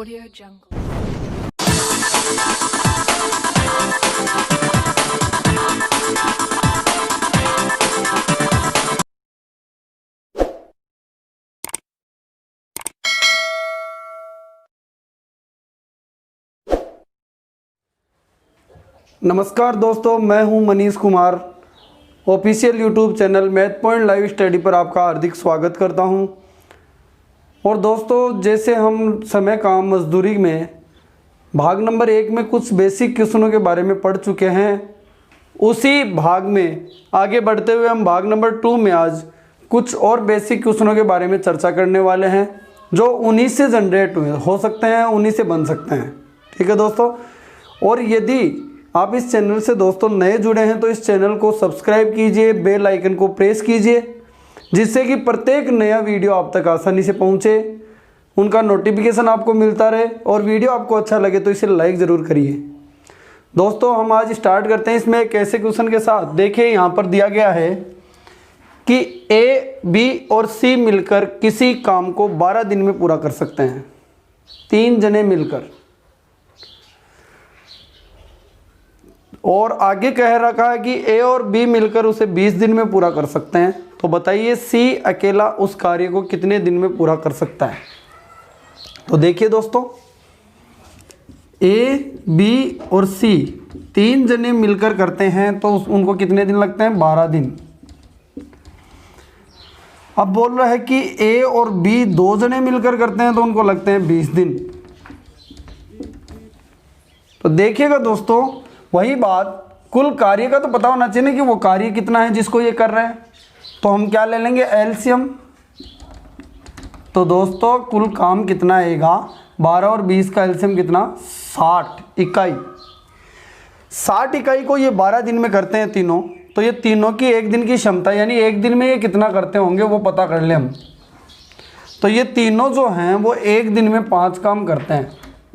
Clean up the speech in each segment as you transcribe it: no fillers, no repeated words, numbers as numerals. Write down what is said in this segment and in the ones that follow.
Audio Jungle. नमस्कार दोस्तों, मैं हूं Manish Kumar. Official YouTube channel math point live study पर आपका हार्दिक स्वागत करता हूं। और दोस्तों, जैसे हम समय काम मजदूरी में भाग नंबर 1 में कुछ बेसिक क्वेश्चनों के बारे में पढ़ चुके हैं, उसी भाग में आगे बढ़ते हुए हम भाग नंबर 2 में आज कुछ और बेसिक क्वेश्चनों के बारे में चर्चा करने वाले हैं, जो उन्हीं से जनरेट हुए हो सकते हैं, उन्हीं से बन सकते हैं। ठीक है दोस्तों, और यदि आप इस चैनल से दोस्तों नए जुड़े हैं तो इस चैनल को सब्सक्राइब कीजिए, बेल आइकन को प्रेस कीजिए, जिससे कि प्रत्येक नया वीडियो आप तक आसानी से पहुंचे, उनका नोटिफिकेशन आपको मिलता रहे। और वीडियो आपको अच्छा लगे तो इसे लाइक ज़रूर करिए। दोस्तों, हम आज स्टार्ट करते हैं इसमें एक ऐसे क्वेश्चन के साथ। देखिए, यहाँ पर दिया गया है कि ए, बी और सी मिलकर किसी काम को 12 दिन में पूरा कर सकते हैं। 3 जने मिलकर, और आगे कह रखा है कि ए और बी मिलकर उसे 20 दिन में पूरा कर सकते हैं। तो बताइए सी अकेला उस कार्य को कितने दिन में पूरा कर सकता है। तो देखिए दोस्तों, ए, बी और सी 3 जने मिलकर करते हैं तो उनको कितने दिन लगते हैं? 12 दिन। अब बोल रहा है कि ए और बी 2 जने मिलकर करते हैं तो उनको लगते हैं 20 दिन। तो देखिएगा दोस्तों, वही बात, कुल कार्य का तो पता होना चाहिए ना कि वो कार्य कितना है जिसको ये कर रहे हैं। तो हम क्या ले लेंगे? एलसीएम। तो दोस्तों, कुल काम कितना आएगा? 12 और 20 का एलसीएम कितना? 60 इकाई। 60 इकाई को ये 12 दिन में करते हैं तीनों। तो ये तीनों की एक दिन की क्षमता, यानी एक दिन में ये कितना करते होंगे वो पता कर ले हम। तो ये तीनों जो हैं वो एक दिन में 5 काम करते हैं।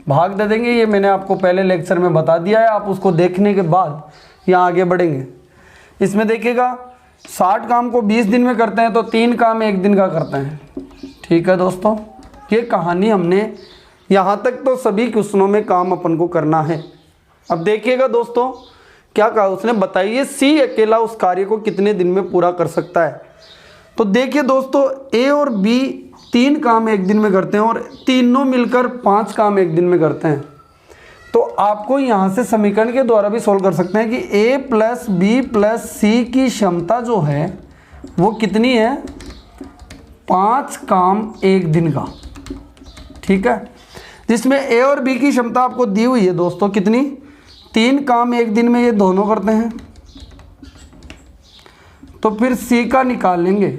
भाग दे देंगे, ये मैंने आपको पहले लेक्चर में बता दिया है, आप उसको देखने के बाद यहाँ आगे बढ़ेंगे। इसमें देखिएगा, 60 काम को 20 दिन में करते हैं तो 3 काम एक दिन का करते हैं। ठीक है दोस्तों, ये कहानी हमने यहाँ तक तो सभी क्वेश्चनों में काम अपन को करना है। अब देखिएगा दोस्तों, क्या कहा उसने? बताइए सी अकेला उस कार्य को कितने दिन में पूरा कर सकता है। तो देखिए दोस्तों, ए और बी 3 काम एक दिन में करते हैं और तीनों मिलकर 5 काम एक दिन में करते हैं। तो आपको यहाँ से समीकरण के द्वारा भी सोल्व कर सकते हैं कि ए प्लस बी प्लस सी की क्षमता जो है वो कितनी है? 5 काम एक दिन का। ठीक है, जिसमें ए और बी की क्षमता आपको दी हुई है दोस्तों, कितनी? 3 काम एक दिन में ये दोनों करते हैं। तो फिर सी का निकाल लेंगे।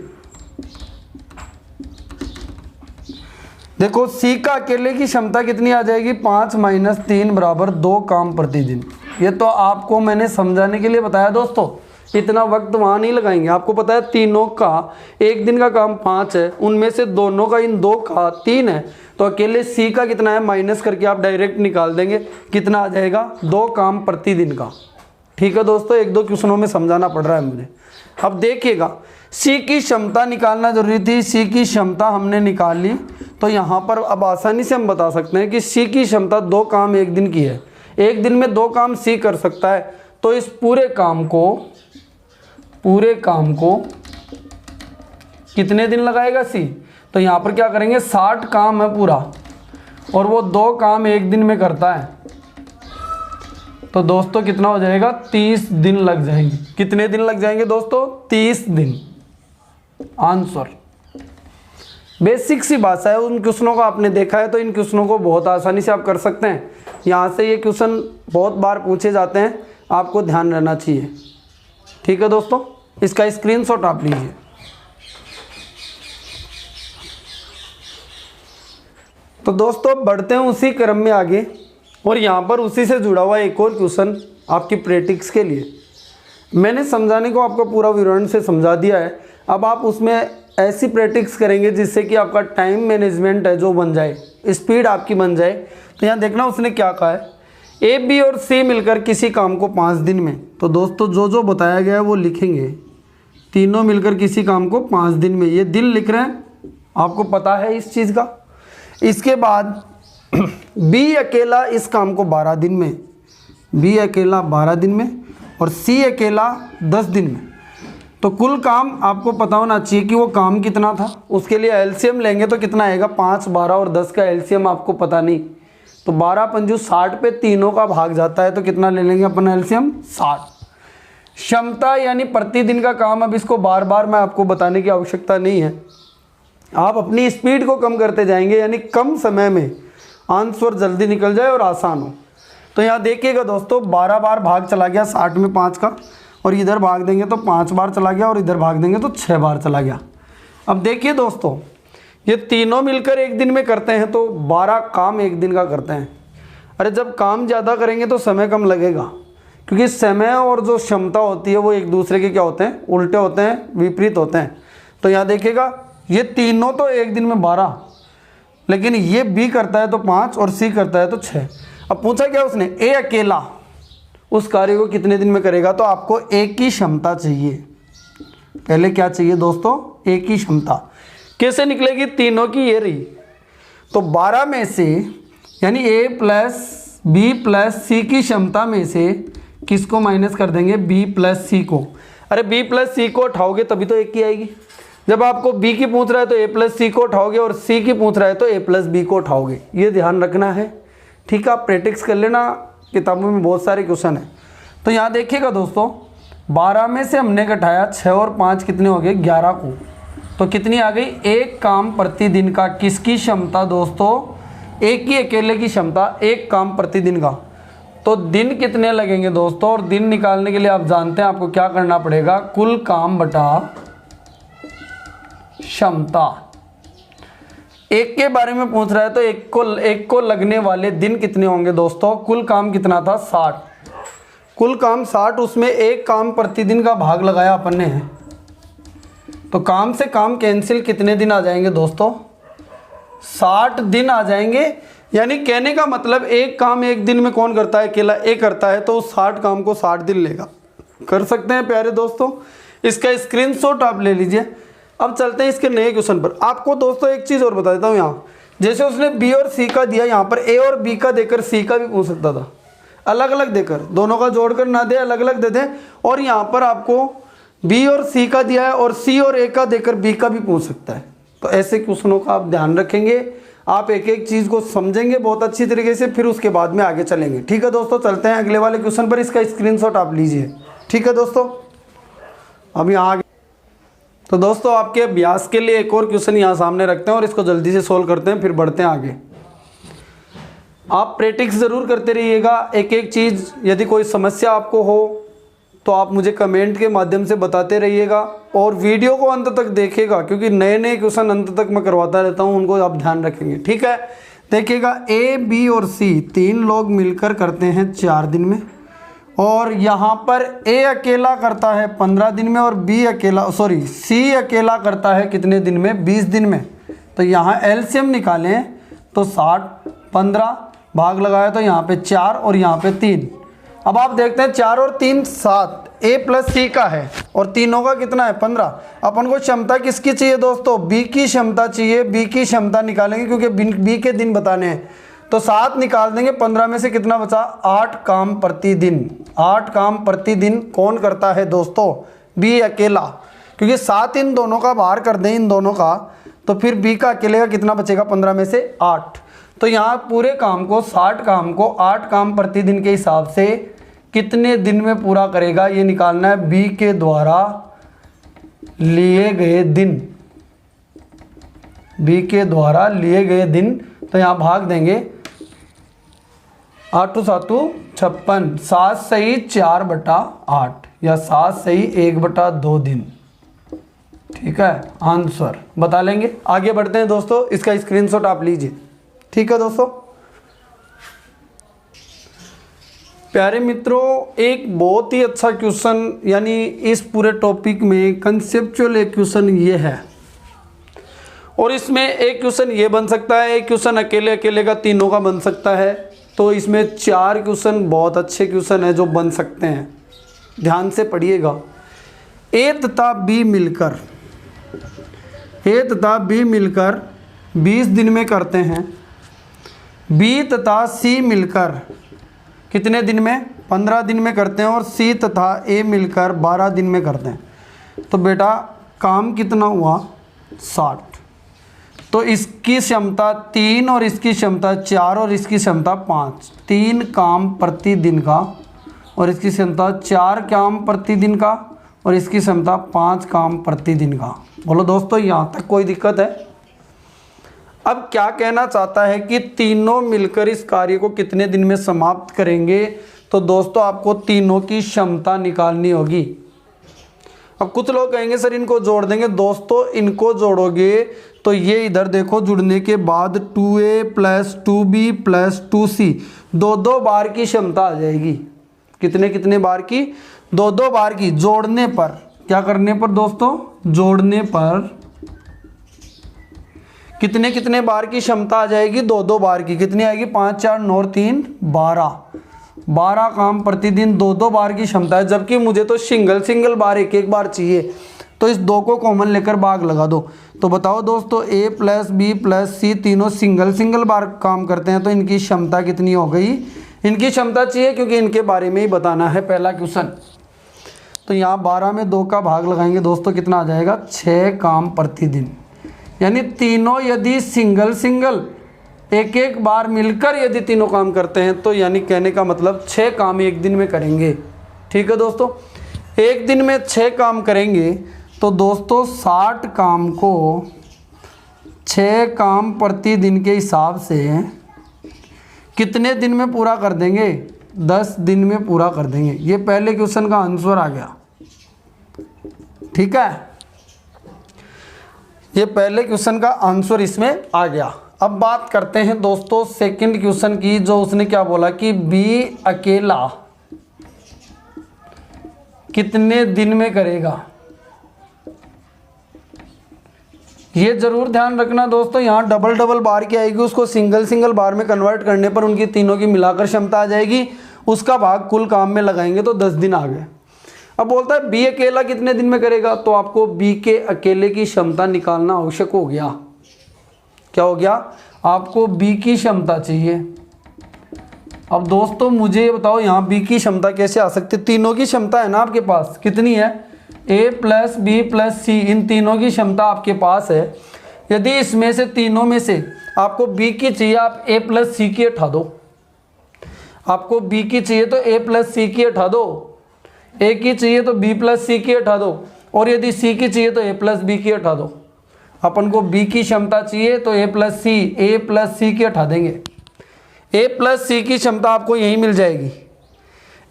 देखो, सी का अकेले की क्षमता कितनी आ जाएगी? 5 - 3 बराबर 2 काम प्रतिदिन। ये तो आपको मैंने समझाने के लिए बताया दोस्तों, इतना वक्त वहाँ नहीं लगाएंगे। आपको पता है तीनों का एक दिन का काम 5 है, उनमें से दोनों का, इन 2 का 3 है। तो अकेले सी का कितना है माइनस करके आप डायरेक्ट निकाल देंगे, कितना आ जाएगा? 2 काम प्रतिदिन का। ठीक है दोस्तों, 1-2 क्वेश्चनों में समझाना पड़ रहा है मुझे। अब देखिएगा, सी की क्षमता निकालना जरूरी थी, सी की क्षमता हमने निकाल ली। तो यहाँ पर अब आसानी से हम बता सकते हैं कि सी की क्षमता 2 काम एक दिन की है। एक दिन में 2 काम सी कर सकता है। तो इस पूरे काम को कितने दिन लगाएगा सी? तो यहाँ पर क्या करेंगे? 60 काम है पूरा, और वो 2 काम एक दिन में करता है। तो दोस्तों कितना हो जाएगा? 30 दिन लग जाएंगे। कितने दिन लग जाएंगे दोस्तों? 30 दिन। आंसर। बेसिक सी भाषा है, उन क्वेश्चनों को आपने देखा है तो इन क्वेश्चनों को बहुत आसानी से आप कर सकते हैं। यहाँ से ये क्वेश्चन बहुत बार पूछे जाते हैं, आपको ध्यान रहना चाहिए। ठीक है दोस्तों, इसका स्क्रीनशॉट आप लीजिए। तो दोस्तों, बढ़ते हैं उसी क्रम में आगे, और यहाँ पर उसी से जुड़ा हुआ एक और क्वेश्चन आपकी प्रैक्टिस के लिए। मैंने समझाने को आपको पूरा विवरण से समझा दिया है। अब आप उसमें ऐसी प्रैक्टिस करेंगे जिससे कि आपका टाइम मैनेजमेंट है जो बन जाए, स्पीड आपकी बन जाए। तो यहाँ देखना उसने क्या कहा है, ए, बी और सी मिलकर किसी काम को 5 दिन में। तो दोस्तों, जो जो बताया गया है वो लिखेंगे। तीनों मिलकर किसी काम को 5 दिन में, ये दिन लिख रहे हैं, आपको पता है इस चीज़ का। इसके बाद बी अकेला इस काम को 12 दिन में, बी अकेला 12 दिन में और सी अकेला 10 दिन में। तो कुल काम आपको पता होना चाहिए कि वो काम कितना था। उसके लिए एलसीएम लेंगे तो कितना आएगा, 5, 12 और 10 का एलसीएम आपको पता नहीं, तो 12 पंजू 60 पे तीनों का भाग जाता है, तो कितना ले लेंगे अपन एलसीएम 60। क्षमता यानी प्रतिदिन का काम, अब इसको बार बार मैं आपको बताने की आवश्यकता नहीं है, आप अपनी स्पीड को कम करते जाएंगे, यानी कम समय में आंसर जल्दी निकल जाए और आसान हो। तो यहाँ देखिएगा दोस्तों, 12 बार भाग चला गया 60 में 5 का, और इधर भाग देंगे तो 5 बार चला गया, और इधर भाग देंगे तो 6 बार चला गया। अब देखिए दोस्तों, ये तीनों मिलकर एक दिन में करते हैं तो 12 काम एक दिन का करते हैं। अरे जब काम ज़्यादा करेंगे तो समय कम लगेगा, क्योंकि समय और जो क्षमता होती है वो एक दूसरे के क्या होते हैं, उल्टे होते हैं, विपरीत होते हैं। तो यहाँ देखिएगा, ये तीनों तो एक दिन में 12, लेकिन ये बी करता है तो 5 और सी करता है तो 6। अब पूछा क्या उसने, ए अकेला उस कार्य को कितने दिन में करेगा, तो आपको एक की क्षमता चाहिए। पहले क्या चाहिए दोस्तों, एक की क्षमता। कैसे निकलेगी, तीनों की ये रही, तो 12 में से यानी ए प्लस बी प्लस सी की क्षमता में से किसको माइनस कर देंगे, बी प्लस सी को। अरे बी प्लस सी को उठाओगे तभी तो एक की आएगी। जब आपको बी की पूछ रहा है तो ए प्लस सी को उठाओगे, और सी की पूछ रहा है तो ए प्लस बी को उठाओगे। ये ध्यान रखना है, ठीक है। आप प्रैक्टिस कर लेना, किताबों में बहुत सारे क्वेश्चन हैं। तो यहाँ देखिएगा दोस्तों, 12 में से हमने घटाया 6 और 5 कितने हो गए, 11 को, तो कितनी आ गई, एक काम प्रतिदिन का। किसकी क्षमता दोस्तों, एक ही अकेले की क्षमता, एक काम प्रतिदिन का। तो दिन कितने लगेंगे दोस्तों, और दिन निकालने के लिए आप जानते हैं आपको क्या करना पड़ेगा, कुल काम बटा क्षमता। एक के बारे में पूछ रहा है तो एक को लगने वाले दिन कितने होंगे दोस्तों, कुल काम कितना था 60, कुल काम 60, उसमें एक काम प्रतिदिन का भाग लगाया अपन ने, तो काम से काम कैंसिल, कितने दिन आ जाएंगे दोस्तों, 60 दिन आ जाएंगे। यानी कहने का मतलब एक काम एक दिन में कौन करता है, अकेला एक करता है, तो उस 60 काम को 60 दिन लेगा। कर सकते हैं प्यारे दोस्तों, इसका स्क्रीनशॉट आप ले लीजिए। अब चलते हैं इसके नए क्वेश्चन पर। आपको दोस्तों एक चीज़ और बता देता हूँ, यहाँ जैसे उसने बी और सी का दिया, यहाँ पर ए और बी का देकर सी का भी पूछ सकता था, अलग अलग देकर, दोनों का जोड़कर ना दे, अलग अलग दे दें। और यहाँ पर आपको बी और सी का दिया है और सी और ए का देकर बी का भी पूछ सकता है। तो ऐसे क्वेश्चनों का आप ध्यान रखेंगे, आप एक एक चीज़ को समझेंगे बहुत अच्छी तरीके से, फिर उसके बाद में आगे चलेंगे। ठीक है दोस्तों, चलते हैं अगले वाले क्वेश्चन पर, इसका स्क्रीनशॉट आप लीजिए। ठीक है दोस्तों, अब यहाँ आगे तो दोस्तों आपके अभ्यास के लिए एक और क्वेश्चन यहाँ सामने रखते हैं और इसको जल्दी से सोल्व करते हैं, फिर बढ़ते हैं आगे। आप प्रैक्टिस ज़रूर करते रहिएगा एक एक चीज़। यदि कोई समस्या आपको हो तो आप मुझे कमेंट के माध्यम से बताते रहिएगा, और वीडियो को अंत तक देखिएगा, क्योंकि नए नए क्वेश्चन अंत तक मैं करवाता रहता हूँ, उनको आप ध्यान रखेंगे। ठीक है, देखिएगा, ए बी और सी 3 लोग मिलकर करते हैं 4 दिन में, और यहाँ पर ए अकेला करता है 15 दिन में, और सी अकेला करता है कितने दिन में, 20 दिन में। तो यहाँ एलसीएम निकालें तो 60, 15 भाग लगाया तो यहाँ पे 4 और यहाँ पे 3। अब आप देखते हैं 4 और 3 7, ए प्लस सी का है और तीनों का कितना है 15। अपन को क्षमता किसकी चाहिए दोस्तों, बी की क्षमता चाहिए। बी की क्षमता निकालेंगे क्योंकि बी के दिन बताने हैं, तो 7 निकाल देंगे, 15 में से कितना बचा, 8 काम प्रतिदिन। 8 काम प्रतिदिन कौन करता है दोस्तों, बी अकेला, क्योंकि 7 इन दोनों का बाहर कर दें, इन दोनों का, तो फिर बी का अकेले का कितना बचेगा, 15 में से 8। तो यहाँ पूरे काम को 60 काम को 8 काम प्रतिदिन के हिसाब से कितने दिन में पूरा करेगा, ये निकालना है। बी के द्वारा लिए गए दिन, बी के द्वारा लिए गए दिन, तो यहाँ भाग देंगे 8 7 56, 7 सही 4/8 या 7 सही 1/2 दिन। ठीक है, आंसर बता लेंगे। आगे बढ़ते हैं दोस्तों, इसका स्क्रीनशॉट आप लीजिए। ठीक है दोस्तों, प्यारे मित्रों, एक बहुत ही अच्छा क्वेश्चन, यानी इस पूरे टॉपिक में कंसेप्चुअल एक क्वेश्चन ये है, और इसमें एक क्वेश्चन ये बन सकता है, एक क्वेश्चन अकेले अकेले का तीनों का बन सकता है। तो इसमें 4 क्वेश्चन बहुत अच्छे क्वेश्चन हैं जो बन सकते हैं। ध्यान से पढ़िएगा। ए तथा बी मिलकर 20 दिन में करते हैं, बी तथा सी मिलकर कितने दिन में, 15 दिन में करते हैं, और सी तथा ए मिलकर 12 दिन में करते हैं। तो बेटा काम कितना हुआ, 60। तो इसकी क्षमता 3 और इसकी क्षमता 4 और इसकी क्षमता 5, 3 काम प्रतिदिन का, और इसकी क्षमता 4 काम प्रतिदिन का, और इसकी क्षमता 5 काम प्रतिदिन का। बोलो दोस्तों यहाँ तक कोई दिक्कत है? अब क्या कहना चाहता है कि तीनों मिलकर इस कार्य को कितने दिन में समाप्त करेंगे। तो दोस्तों आपको तीनों की क्षमता निकालनी होगी। अब कुछ लोग कहेंगे सर इनको जोड़ देंगे। दोस्तों इनको जोड़ोगे तो ये इधर देखो, जुड़ने के बाद 2a + 2b + 2c 2 बार की क्षमता आ जाएगी। कितने कितने बार की, 2 बार की। जोड़ने पर, क्या करने पर दोस्तों, जोड़ने पर कितने कितने बार की क्षमता आ जाएगी, 2 बार की। कितनी आएगी, 5 4 9 3 12, 12 काम प्रतिदिन 2 बार की क्षमता है। जबकि मुझे तो सिंगल बार एक बार चाहिए, तो इस 2 को कॉमन लेकर भाग लगा दो। तो बताओ दोस्तों a + b + c तीनों सिंगल बार काम करते हैं, तो इनकी क्षमता कितनी हो गई, इनकी क्षमता चाहिए क्योंकि इनके बारे में ही बताना है पहला क्वेश्चन। तो यहाँ 12 में 2 का भाग लगाएंगे दोस्तों, कितना आ जाएगा, 6 काम प्रतिदिन। यानी तीनों यदि सिंगल एक बार मिलकर यदि तीनों काम करते हैं, तो यानी कहने का मतलब 6 काम एक दिन में करेंगे। ठीक है दोस्तों, एक दिन में 6 काम करेंगे, तो दोस्तों 60 काम को 6 काम प्रतिदिन के हिसाब से कितने दिन में पूरा कर देंगे, 10 दिन में पूरा कर देंगे। ये पहले क्वेश्चन का आंसर आ गया। ठीक है, ये पहले क्वेश्चन का आंसर इसमें आ गया। अब बात करते हैं दोस्तों सेकंड क्वेश्चन की, जो उसने क्या बोला कि बी अकेला कितने दिन में करेगा। ये जरूर ध्यान रखना दोस्तों, यहाँ डबल बार की आएगी, उसको सिंगल बार में कन्वर्ट करने पर उनकी तीनों की मिलाकर क्षमता आ जाएगी। उसका भाग कुल काम में लगाएंगे तो 10 दिन आ गए। अब बोलता है बी अकेला कितने दिन में करेगा, तो आपको बी के अकेले की क्षमता निकालना आवश्यक हो गया। क्या हो गया, आपको बी की क्षमता चाहिए। अब दोस्तों मुझे ये बताओ यहाँ बी की क्षमता कैसे आ सकती है। तीनों की क्षमता है ना आपके पास, कितनी है, a + b + c, इन तीनों की क्षमता आपके पास है। यदि इसमें से तीनों में से आपको b की चाहिए, आप a + c की हटा दो। आपको b की चाहिए तो a + c की हटा दो, a की चाहिए तो b + c की हटा दो, और यदि c की चाहिए तो a + b की हटा दो। अपन को b की क्षमता चाहिए तो a + c की हटा देंगे। a + c की क्षमता आपको यही मिल जाएगी।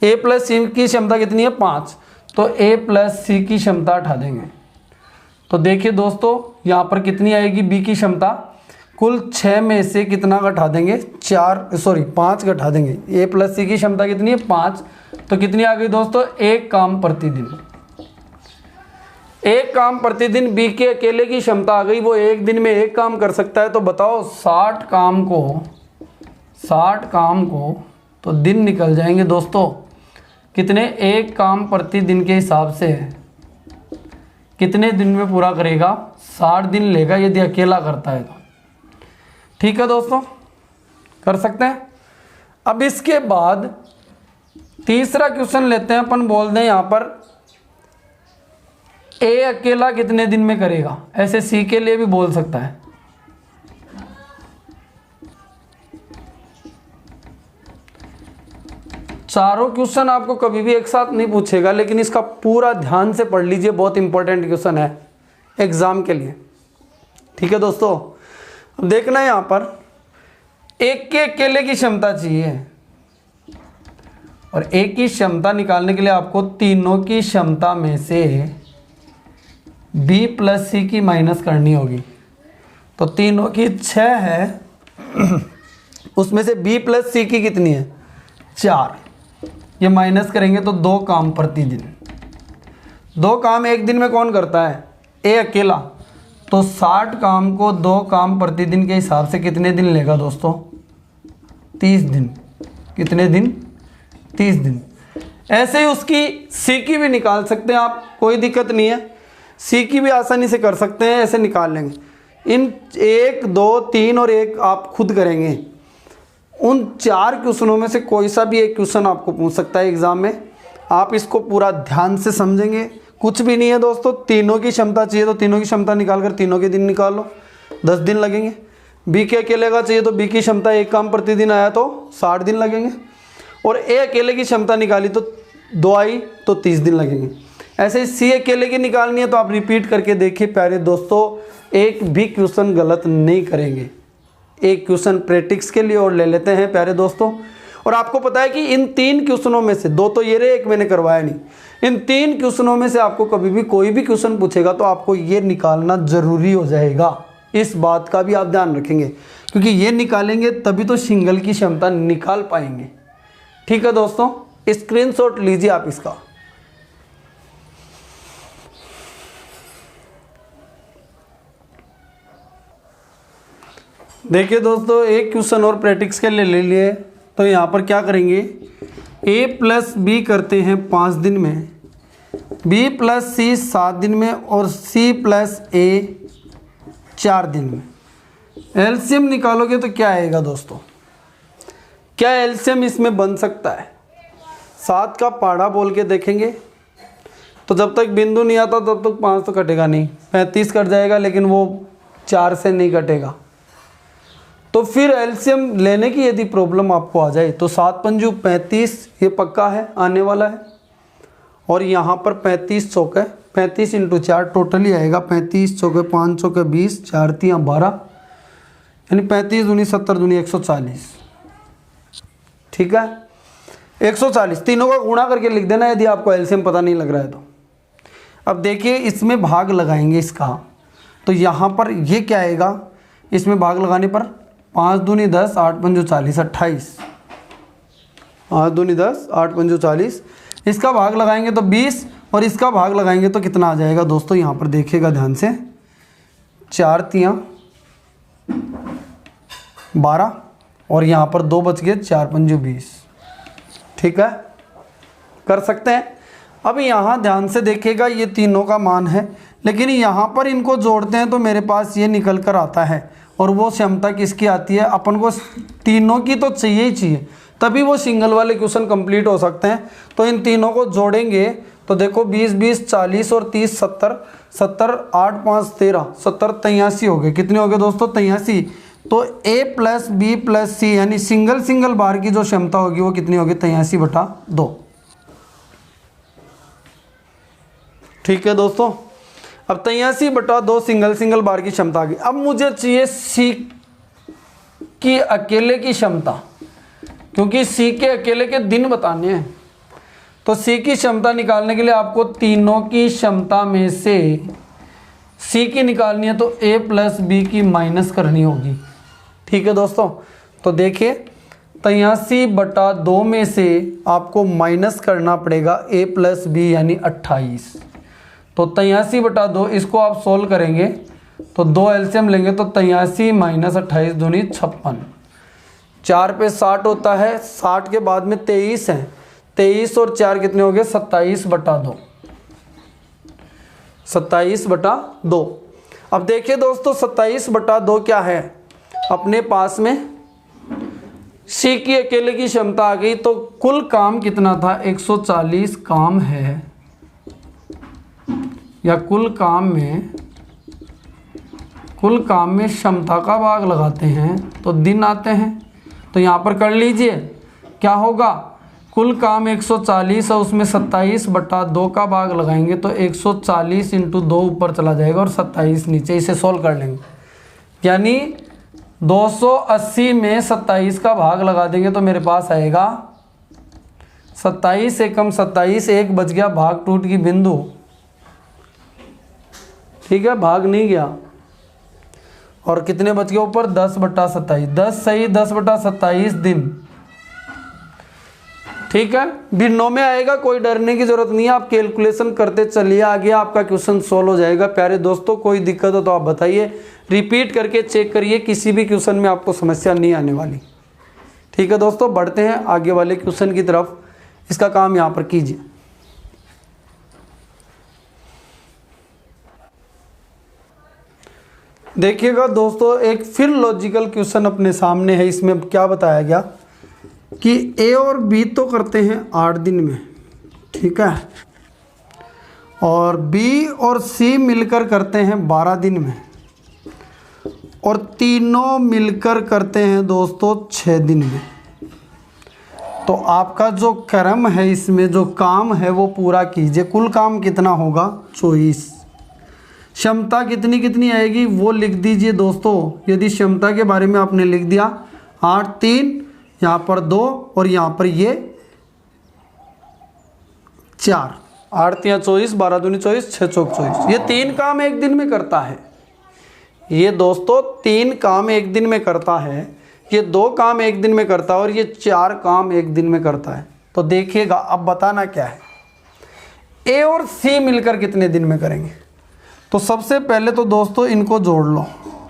a + c की क्षमता कितनी है, 5, तो a + c की क्षमता हटा देंगे। तो देखिए दोस्तों यहाँ पर कितनी आएगी b की क्षमता, कुल 6 में से कितना घटा देंगे, 5 घटा देंगे। a + c की क्षमता कितनी है, 5, तो कितनी आ गई दोस्तों, 1 काम प्रतिदिन। 1 काम प्रतिदिन बी के अकेले की क्षमता आ गई, वो एक दिन में 1 काम कर सकता है। तो बताओ 60 काम को तो दिन निकल जाएंगे दोस्तों, कितने, 1 काम प्रतिदिन के हिसाब से कितने दिन में पूरा करेगा, 60 दिन लेगा यदि अकेला करता है तो। ठीक है दोस्तों, कर सकते हैं। अब इसके बाद तीसरा क्वेश्चन लेते हैं अपन, बोल दें यहाँ पर ए अकेला कितने दिन में करेगा। ऐसे सी के लिए भी बोल सकता है। चारों क्वेश्चन आपको कभी भी एक साथ नहीं पूछेगा, लेकिन इसका पूरा ध्यान से पढ़ लीजिए, बहुत इंपॉर्टेंट क्वेश्चन है एग्जाम के लिए। ठीक है दोस्तों, अब देखना है यहाँ पर एक के अकेले की क्षमता चाहिए, और एक की क्षमता निकालने के लिए आपको तीनों की क्षमता में से b + c की माइनस करनी होगी। तो तीनों की 6 है, उसमें से b + c की कितनी है, 4। ये माइनस करेंगे तो 2 काम प्रतिदिन। 2 काम एक दिन में कौन करता है, a अकेला। तो 60 काम को 2 काम प्रतिदिन के हिसाब से कितने दिन लेगा दोस्तों, 30 दिन। कितने दिन, 30 दिन। ऐसे ही उसकी सी की भी निकाल सकते हैं आप, कोई दिक्कत नहीं है। सी की भी आसानी से कर सकते हैं, ऐसे निकाल लेंगे। इन 1 2 3 और 1 आप खुद करेंगे। उन 4 क्वेश्चनों में से कोई सा भी एक क्वेश्चन आपको पूछ सकता है एग्जाम में। आप इसको पूरा ध्यान से समझेंगे, कुछ भी नहीं है दोस्तों। तीनों की क्षमता चाहिए तो तीनों की क्षमता निकाल कर तीनों के दिन निकाल लो, 10 दिन लगेंगे। बी के अकेले का चाहिए तो बी की क्षमता 1 काम प्रतिदिन आया तो 60 दिन लगेंगे, और ए अकेले की क्षमता निकाली तो 2 आई तो 30 दिन लगेंगे। ऐसे ही सी अकेले की निकालनी है तो आप रिपीट करके देखिए प्यारे दोस्तों, एक भी क्वेश्चन गलत नहीं करेंगे। एक क्वेश्चन प्रैक्टिस के लिए और ले लेते हैं प्यारे दोस्तों। और आपको पता है कि इन 3 क्वेश्चनों में से 2 तो ये रहे, एक मैंने करवाया नहीं। इन 3 क्वेश्चनों में से आपको कभी भी कोई भी क्वेश्चन पूछेगा तो आपको ये निकालना ज़रूरी हो जाएगा। इस बात का भी आप ध्यान रखेंगे, क्योंकि ये निकालेंगे तभी तो सिंगल की क्षमता निकाल पाएंगे। ठीक है दोस्तों, स्क्रीनशॉट लीजिए आप इसका। देखिए दोस्तों, एक क्वेश्चन और प्रैक्टिस के लिए ले लिए तो यहाँ पर क्या करेंगे, a प्लस बी करते हैं 5 दिन में, b प्लस सी 7 दिन में, और c प्लस a 4 दिन में। एलसीएम निकालोगे तो क्या आएगा दोस्तों, क्या एलसीएम इसमें बन सकता है? 7 का पहाड़ा बोल के देखेंगे तो जब तक बिंदु नहीं आता तब तक 5 तो कटेगा नहीं, 35 कट जाएगा, लेकिन वो 4 से नहीं कटेगा। तो फिर एलसीएम लेने की यदि प्रॉब्लम आपको आ जाए तो 7 पंजू 35 ये पक्का है, आने वाला है। और यहाँ पर 35 चौके 35 इंटू 4 टोटली आएगा 35 चौके 5 चौके 20, 4 तियाँ 12, यानी 35 दूनी 70 दूनी 140। ठीक है, 140 तीनों का गुणा करके लिख देना यदि आपको एलसीएम पता नहीं लग रहा है तो। अब देखिए इसमें भाग लगाएंगे इसका, तो यहाँ पर ये क्या आएगा, इसमें भाग लगाने पर 5 दूनी 10, 8 पंजू 40, 28, 5 दूनी 10, 8 पंजू 40। इसका भाग लगाएंगे तो 20, और इसका भाग लगाएंगे तो कितना आ जाएगा दोस्तों, यहाँ पर देखिएगा ध्यान से, 4 तियाँ 12, और यहाँ पर 2 बच गए, 4 पंजू 20। ठीक है, कर सकते हैं। अब यहाँ ध्यान से देखिएगा, ये तीनों का मान है, लेकिन यहाँ पर इनको जोड़ते हैं तो मेरे पास ये निकल कर आता है, और वो क्षमता किसकी आती है, अपन को तीनों की तो चाहिए ही चाहिए, तभी वो सिंगल वाले क्वेश्चन कंप्लीट हो सकते हैं। तो इन तीनों को जोड़ेंगे तो देखो 20 20 40 और 30 70, 70 8 5 13, 70 83 हो गए। कितने हो गए दोस्तों, 83। तो a प्लस बी प्लस सी यानी सिंगल बार की जो क्षमता होगी वो कितनी होगी, 83/2। ठीक है दोस्तों, अब 83/2 सिंगल बार की क्षमता आ गई। अब मुझे चाहिए सी की अकेले की क्षमता, क्योंकि सी के अकेले के दिन बताने हैं। तो सी की क्षमता निकालने के लिए आपको तीनों की क्षमता में से सी की निकालनी है तो a प्लस बी की माइनस करनी होगी। ठीक है दोस्तों, तो देखिए 83/2 में से आपको माइनस करना पड़ेगा a प्लस बी यानी 28। तो 83/2 इसको आप सोल्व करेंगे तो 2 एलसीएम लेंगे तो 83 माइनस 28 दूनी 56। 4 पे 60 होता है, 60 के बाद में 23 है, 23 और 4 कितने हो गए, 27/2। 27/2। अब देखिए दोस्तों 27/2 क्या है, अपने पास में सी की अकेले की क्षमता आ गई। तो कुल काम कितना था, 140 काम है, या कुल काम में क्षमता का भाग लगाते हैं तो दिन आते हैं। तो यहाँ पर कर लीजिए क्या होगा, कुल काम 140 है, उसमें 27/2 का भाग लगाएंगे तो 140 इंटू 2 ऊपर चला जाएगा और 27 नीचे। इसे सोल्व कर लेंगे, यानी 280 में 27 का भाग लगा देंगे तो मेरे पास आएगा 27 एकम 27, 1 बच गया, भाग टूट की बिंदु। ठीक है, भाग नहीं गया, और कितने बच गए ऊपर, 10/27, 10 सही 10/27 दिन। ठीक है, भिन्नों में आएगा, कोई डरने की जरूरत नहीं है, आप कैलकुलेशन करते चलिए, आगे आपका क्वेश्चन सोल्व हो जाएगा। प्यारे दोस्तों कोई दिक्कत हो तो आप बताइए, रिपीट करके चेक करिए, किसी भी क्वेश्चन में आपको समस्या नहीं आने वाली। ठीक है दोस्तों, बढ़ते हैं आगे वाले क्वेश्चन की तरफ, इसका काम यहाँ पर कीजिए। देखिएगा दोस्तों, एक फिर लॉजिकल क्वेश्चन अपने सामने है। इसमें क्या बताया गया कि ए और बी तो करते हैं 8 दिन में, ठीक है, और बी और सी मिलकर करते हैं 12 दिन में, और तीनों मिलकर करते हैं दोस्तों 6 दिन में। तो आपका जो क्रम है, इसमें जो काम है वो पूरा कीजिए। कुल काम कितना होगा? 24। क्षमता कितनी कितनी आएगी वो लिख दीजिए दोस्तों। यदि क्षमता के बारे में आपने लिख दिया 8 3, यहाँ पर 2 और यहाँ पर ये 4, 8 3 24, 12 दूनी 24, 6 चौक 24। ये 3 काम एक दिन में करता है। ये दोस्तों 3 काम एक दिन में करता है, ये 2 काम एक दिन में करता है और ये 4 काम एक दिन में करता है। तो देखिएगा अब बताना क्या है, ए और सी मिलकर कितने दिन में करेंगे। तो सबसे पहले तो दोस्तों इनको जोड़ लो।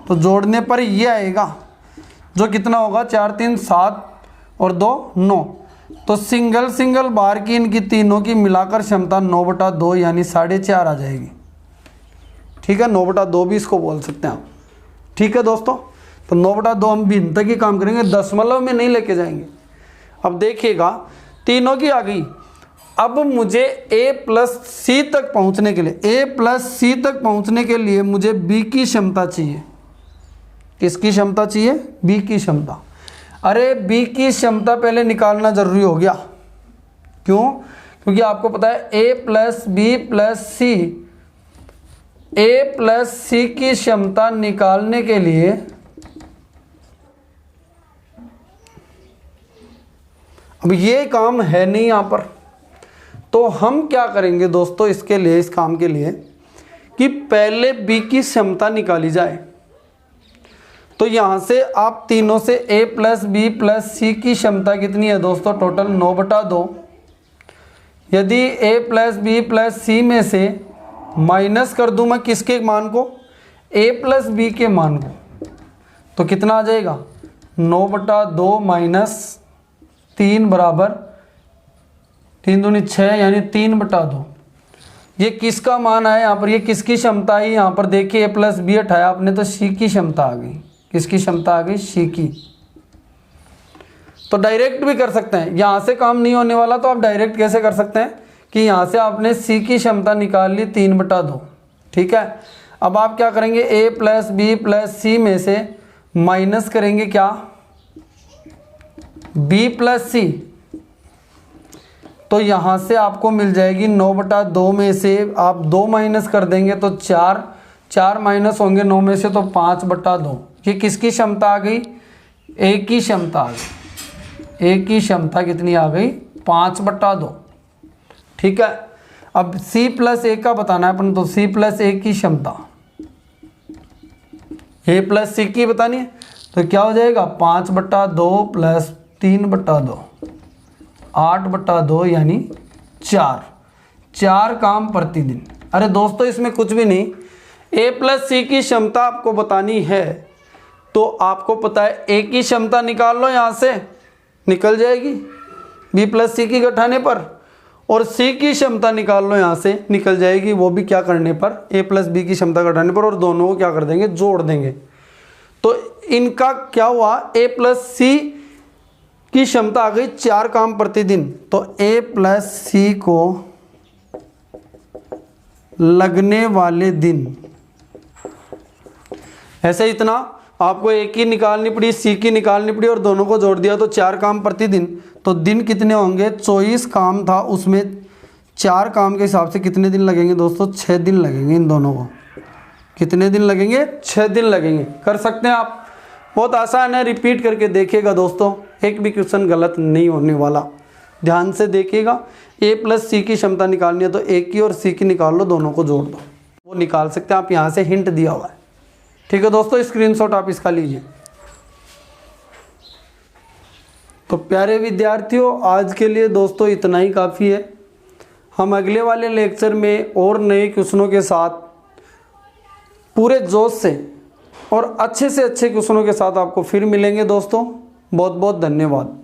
तो जोड़ने पर ये आएगा जो कितना होगा, 4 3 7 और 2 9। तो सिंगल सिंगल बार की इनकी तीनों की मिलाकर क्षमता 9/2 यानी 4.5 आ जाएगी। ठीक है, 9/2 भी इसको बोल सकते हैं आप। ठीक है दोस्तों, तो 9/2 हम भिन्नता की काम करेंगे, दशमलव में नहीं लेके जाएंगे। अब देखिएगा तीनों की आ गई। अब मुझे a प्लस सी तक पहुंचने के लिए, a प्लस सी तक पहुंचने के लिए मुझे b की क्षमता चाहिए। किसकी क्षमता चाहिए? b की क्षमता। अरे b की क्षमता पहले निकालना जरूरी हो गया। क्यों? क्योंकि आपको पता है a plus B plus C, a plus C की क्षमता निकालने के लिए अब ये काम है नहीं यहाँ पर। तो हम क्या करेंगे दोस्तों इसके लिए, इस काम के लिए, कि पहले b की क्षमता निकाली जाए। तो यहाँ से आप तीनों से a plus B plus C की क्षमता कितनी है दोस्तों? टोटल 9/2। यदि a प्लस बी प्लस सी में से माइनस कर दूँ मैं किसके मान को? a प्लस बी के मान को, तो कितना आ जाएगा? 9/2 माइनस 3 बराबर 3 दूनी 6 यानी 3/2। ये किसका मान आया यहाँ पर? ये किसकी क्षमता आई? यहाँ पर देखिए a प्लस बी हटाया आपने तो सी की क्षमता आ गई। किसकी क्षमता आ गई? सी की। तो डायरेक्ट भी कर सकते हैं, यहाँ से काम नहीं होने वाला तो आप डायरेक्ट कैसे कर सकते हैं कि यहाँ से आपने सी की क्षमता निकाल ली 3/2। ठीक है, अब आप क्या करेंगे? a प्लस बी प्लस सी में से माइनस करेंगे क्या? b प्लस सी। तो यहाँ से आपको मिल जाएगी 9/2 में से आप 2 माइनस कर देंगे तो 4, 4 माइनस होंगे 9 में से तो 5/2। ये किसकी क्षमता आ गई? ए की क्षमता आ गई। ए की क्षमता कितनी आ गई? 5/2। ठीक है, अब सी प्लस ए का बताना है अपन, तो सी प्लस ए की क्षमता, ए प्लस सी की बतानी है। तो क्या हो जाएगा? 5/2 प्लस 3/2, 8/2 यानी 4 काम प्रतिदिन। अरे दोस्तों इसमें कुछ भी नहीं, a प्लस सी की क्षमता आपको बतानी है तो आपको पता है a की क्षमता निकाल लो, यहाँ से निकल जाएगी b प्लस सी की घटाने पर, और c की क्षमता निकाल लो, यहाँ से निकल जाएगी वो भी क्या करने पर? a प्लस बी की क्षमता घटाने पर, और दोनों को क्या कर देंगे? जोड़ देंगे। तो इनका क्या हुआ? a प्लस सी की क्षमता आ गई 4 काम प्रतिदिन। तो a प्लस सी को लगने वाले दिन, ऐसे इतना आपको a की निकालनी पड़ी, c की निकालनी पड़ी और दोनों को जोड़ दिया तो 4 काम प्रतिदिन। तो दिन कितने होंगे? 24 काम था, उसमें 4 काम के हिसाब से कितने दिन लगेंगे दोस्तों? 6 दिन लगेंगे इन दोनों को। कितने दिन लगेंगे? 6 दिन लगेंगे। कर सकते हैं आप, बहुत आसान है, रिपीट करके देखिएगा दोस्तों, एक भी क्वेश्चन गलत नहीं होने वाला। ध्यान से देखिएगा। a प्लस सी की क्षमता निकालनी है तो a की और c की निकाल लो, दोनों को जोड़ दो, वो निकाल सकते हैं आप, यहाँ से हिंट दिया हुआ है। ठीक है दोस्तों, स्क्रीनशॉट आप इसका लीजिए। तो प्यारे विद्यार्थियों, आज के लिए दोस्तों इतना ही काफ़ी है। हम अगले वाले लेक्चर में और नए क्वेश्चनों के साथ पूरे जोश से और अच्छे से अच्छे क्वेश्चनों के साथ आपको फिर मिलेंगे दोस्तों। बहुत बहुत धन्यवाद।